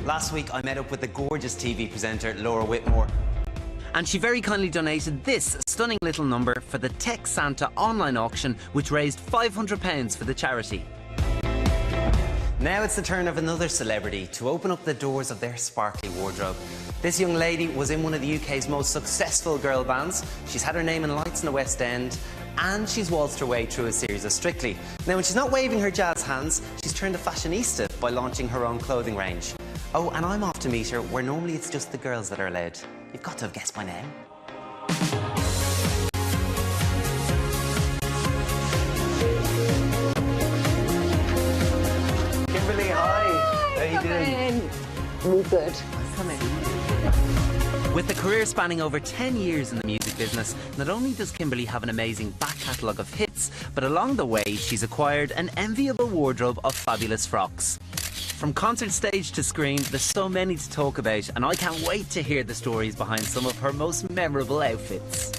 Last week I met up with the gorgeous TV presenter Laura Whitmore, and she very kindly donated this stunning little number for the Tech Santa online auction, which raised £500 for the charity. Now it's the turn of another celebrity to open up the doors of their sparkly wardrobe. This young lady was in one of the UK's most successful girl bands. She's had her name in lights in the West End, and she's waltzed her way through a series of Strictly. Now, when she's not waving her jazz hands, she's turned a fashionista by launching her own clothing range. Oh, and I'm off to meet her, where normally it's just the girls that are allowed. You've got to have guessed by now. Kimberly, hi. How are you doing? All good. Come in. With a career spanning over 10 years in the music business, not only does Kimberly have an amazing back catalogue of hits, but along the way she's acquired an enviable wardrobe of fabulous frocks. From concert stage to screen, there's so many to talk about, and I can't wait to hear the stories behind some of her most memorable outfits.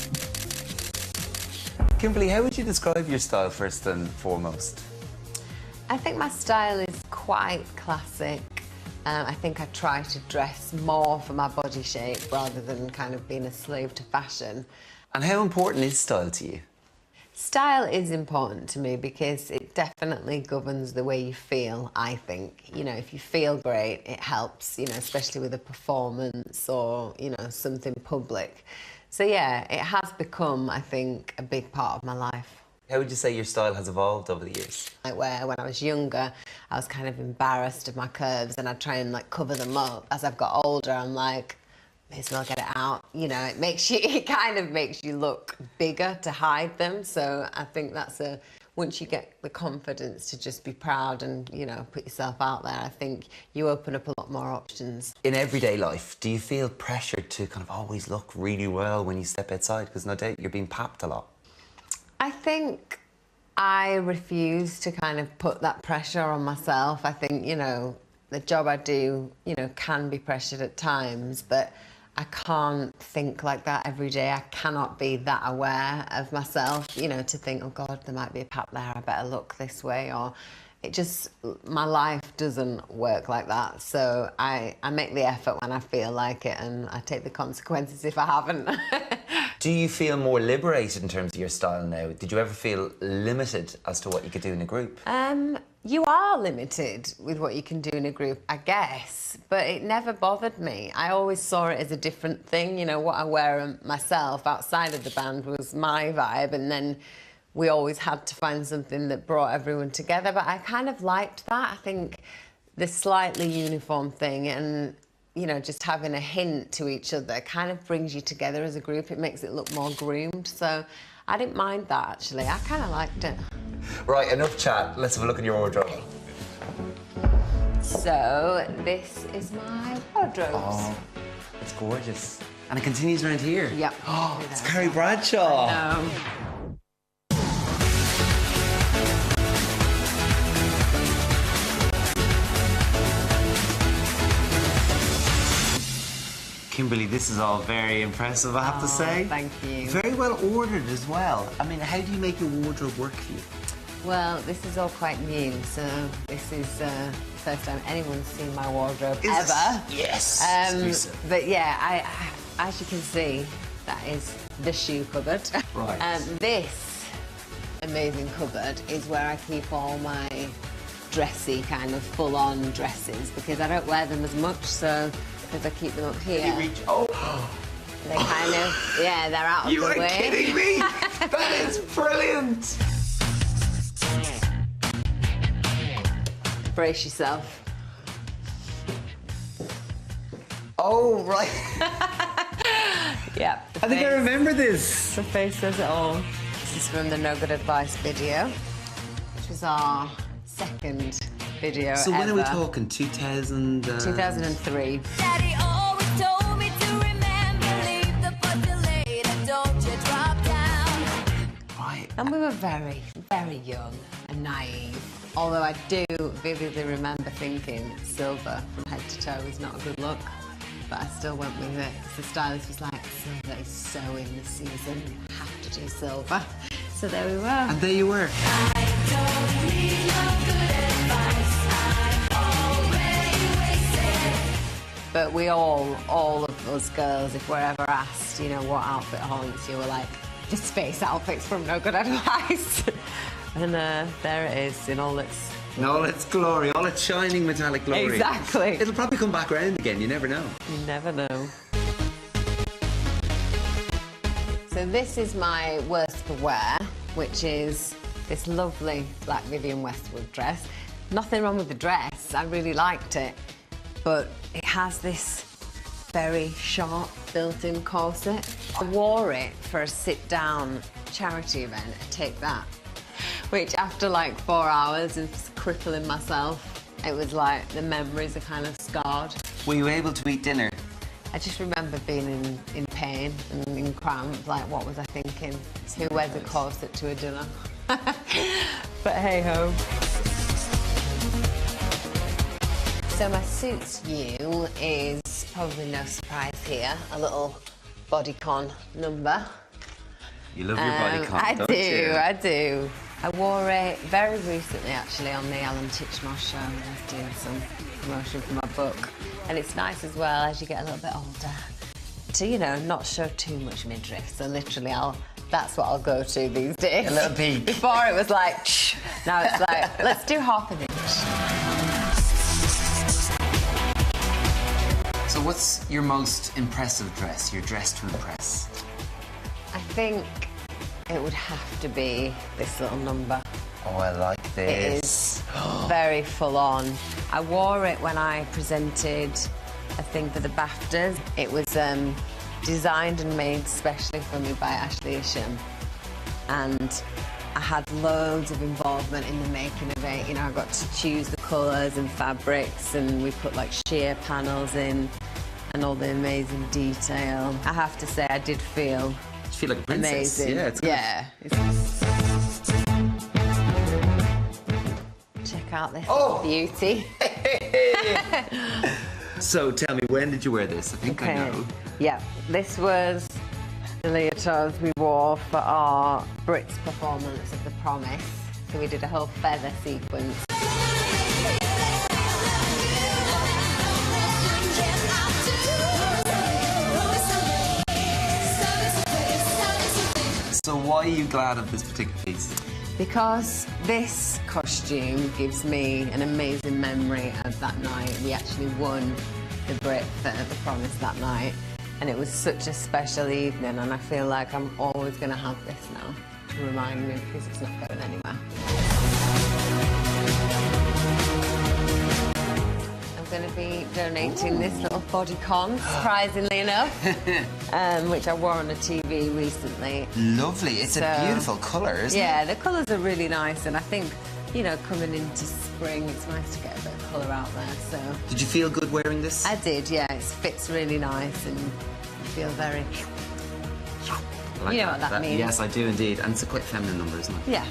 Kimberly, how would you describe your style first and foremost? I think my style is quite classic. I think I try to dress more for my body shape rather than kind of being a slave to fashion. And how important is style to you? Style is important to me because it definitely governs the way you feel, I think. You know, if you feel great, it helps, you know, especially with a performance or, you know, something public. So yeah, it has become, I think, a big part of my life. How would you say your style has evolved over the years? Like where when I was younger, I was kind of embarrassed of my curves and I'd try and like cover them up. As I've got older, I'm like, may as well get it out. You know, it kind of makes you look bigger to hide them. So I think that's once you get the confidence to just be proud and, you know, put yourself out there, I think you open up a lot more options. In everyday life, do you feel pressured to kind of always look really well when you step outside? Because no doubt you're being papped a lot. I think I refuse to kind of put that pressure on myself. I think, you know, the job I do, you know, can be pressured at times, but I can't think like that every day. I cannot be that aware of myself, you know, to think, oh God, there might be a pap there, I better look this way, or it just, my life doesn't work like that. So I make the effort when I feel like it and I take the consequences if I haven't. Do you feel more liberated in terms of your style now? Did you ever feel limited as to what you could do in a group? You are limited with what you can do in a group, I guess, but it never bothered me. I always saw it as a different thing. You know, what I wear myself outside of the band was my vibe, and then we always had to find something that brought everyone together, but I kind of liked that. I think the slightly uniform thing and, you know, just having a hint to each other kind of brings you together as a group. It makes it look more groomed, so I didn't mind that, actually. I kind of liked it. Right, enough chat. Let's have a look at your wardrobe. So, this is my wardrobe. Oh, it's gorgeous. And it continues around here. Yep. Oh, it's Carrie Bradshaw. No. Kimberly, this is all very impressive, I have to say. Thank you. Very well ordered as well. I mean, how do you make your wardrobe work for you? Well, this is all quite new, so this is the first time anyone's seen my wardrobe ever. Yes. But yeah, as you can see, that is the shoe cupboard. Right. This amazing cupboard is where I keep all my dressy kind of full-on dresses because I don't wear them as much, so because I keep them up here. You reach, oh. They kind of, yeah, they're out of the way. You are kidding me? That is brilliant. Brace yourself. Oh, right. Yeah. I think I remember this. The face says it all. This is from the No Good Advice video, which was our second video So ever. when are we talking? 2003. Daddy always told me to remember, leave the foot till later, don't you drop down. Right. And we were very, very young and naive. Although I do vividly remember thinking silver from head to toe is not a good look, but I still went with it because the stylist was like, silver is so in this season, you have to do silver. So there we were. And there you were. I don't need no good advice, I've already wasted But we all of us girls, if we're ever asked, you know, what outfit haunts you, we're like, the space outfits from No Good Advice. And there it is in all its... In all its glory, all its shining metallic glory. Exactly. It'll probably come back around again, you never know. You never know. So this is my worst for wear, which is this lovely black Vivienne Westwood dress. Nothing wrong with the dress, I really liked it, but it has this very sharp built-in corset. I wore it for a sit-down charity event, Take That, which after like 4 hours of crippling myself, it was like the memories are kind of scarred. Were you able to eat dinner? I just remember being in pain and in cramp, like what was I thinking? Who wears a corset to a dinner? But hey ho. So my suits you is probably no surprise here, a little bodycon number. You love your bodycon, don't you? I do. I wore it very recently actually on the Alan Titchmarsh show. I was doing some promotion for my book. And it's nice as well as you get a little bit older to, you know, not show too much midriff. So literally that's what I'll go to these days. A little peek. Before it was like, shh. Now it's like, let's do half an inch. So what's your most impressive dress, your dress to impress? I think it would have to be this little number. Oh, I like It is very full on. I wore it when I presented a thing for the BAFTAs. It was designed and made specially for me by Ashley Isham. And I had loads of involvement in the making of it. You know, I got to choose the colours and fabrics, and we put like sheer panels in and all the amazing detail. I have to say, I did feel You feel like a princess. amazing. Yeah, it's good. Yeah. Check out this beauty. So tell me, when did you wear this? I think I know. Yeah, this was the leotards we wore for our Brits performance of The Promise. So we did a whole feather sequence. So why are you glad of this particular piece? Because this costume gives me an amazing memory of that night. We actually won the Brit for The Promise that night, and it was such a special evening, and I feel like I'm always going to have this now to remind me, because it's not going anywhere. I'm going to be donating this little bodycon, surprisingly enough, which I wore on the TV recently. Lovely. It's a beautiful colour, isn't it? Yeah, the colours are really nice, and I think, you know, coming into spring, it's nice to get a bit of colour out there, so... Did you feel good wearing this? I did, yeah. It fits really nice, and I feel very... I like you know what that means. Yes, I do indeed. And it's a quite feminine number, isn't it? Yeah.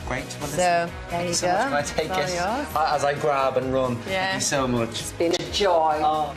Great. Well, So, listen, there thank you so go. much. Can I take It's all it yours. as I grab and run? Yeah. Thank you so much. It's been a joy. Oh.